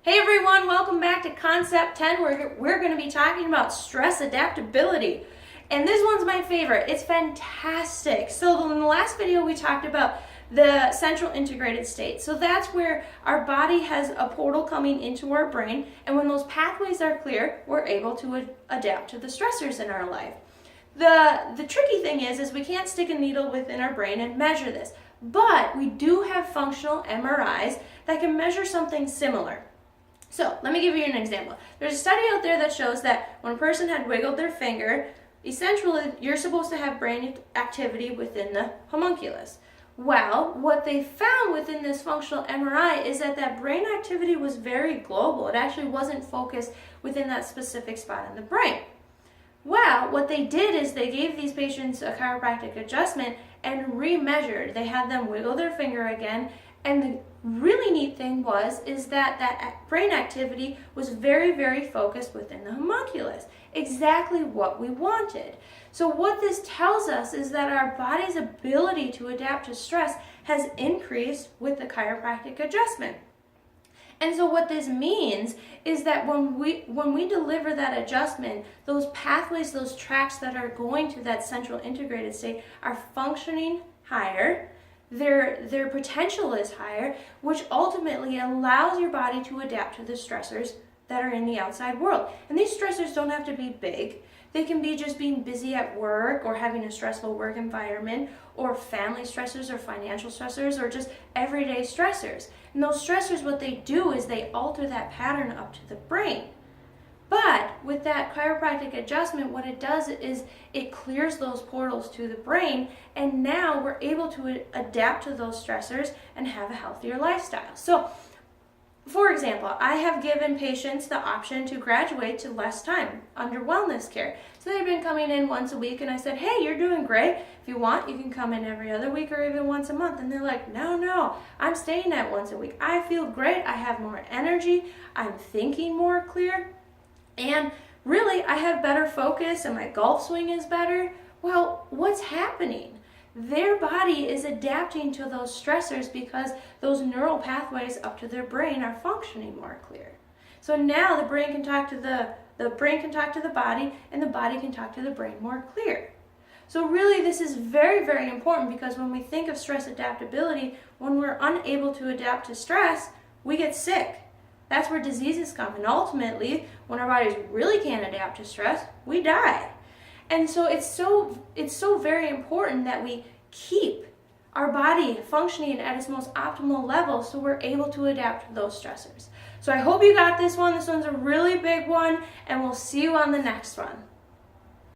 Hey everyone, welcome back to Concept 10 where we're going to be talking about stress adaptability. And this one's my favorite. It's fantastic. So in the last video we talked about the central integrated state. So that's where our body has a portal coming into our brain, and when those pathways are clear, we're able to adapt to the stressors in our life. The tricky thing is we can't stick a needle within our brain and measure this, but we do have functional MRIs that can measure something similar. So let me give you an example. There's a study out there that shows that when a person had wiggled their finger, essentially you're supposed to have brain activity within the homunculus. Well, what they found within this functional MRI is that brain activity was very global. It actually wasn't focused within that specific spot in the brain. Well, what they did is they gave these patients a chiropractic adjustment and remeasured. They had them wiggle their finger again, and the really neat thing is that brain activity was very, very focused within the homunculus. Exactly what we wanted. So what this tells us is that our body's ability to adapt to stress has increased with the chiropractic adjustment. And so what this means is that when we deliver that adjustment, those pathways, those tracks that are going to that central integrated state are functioning higher. Their potential is higher, which ultimately allows your body to adapt to the stressors that are in the outside world. And these stressors don't have to be big. They can be just being busy at work, or having a stressful work environment, or family stressors, or financial stressors, or just everyday stressors. And those stressors, what they do is they alter that pattern up to the brain. But with that chiropractic adjustment, what it does is it clears those portals to the brain, and now we're able to adapt to those stressors and have a healthier lifestyle. So, for example, I have given patients the option to graduate to less time under wellness care. So they've been coming in once a week, and I said, hey, you're doing great. If you want, you can come in every other week or even once a month. And they're like, no, I'm staying at once a week. I feel great. I have more energy. I'm thinking more clear. And really, I have better focus and my golf swing is better. Well, what's happening? Their body is adapting to those stressors because those neural pathways up to their brain are functioning more clear. So now the brain can talk to the brain can talk to the body, and the body can talk to the brain more clear. So really, this is very, very important, because when we think of stress adaptability, when we're unable to adapt to stress, we get sick. That's where diseases come. And ultimately, when our bodies really can't adapt to stress, we die. And so it's so very important that we keep our body functioning at its most optimal level so we're able to adapt to those stressors. So I hope you got this one. This one's a really big one, and we'll see you on the next one.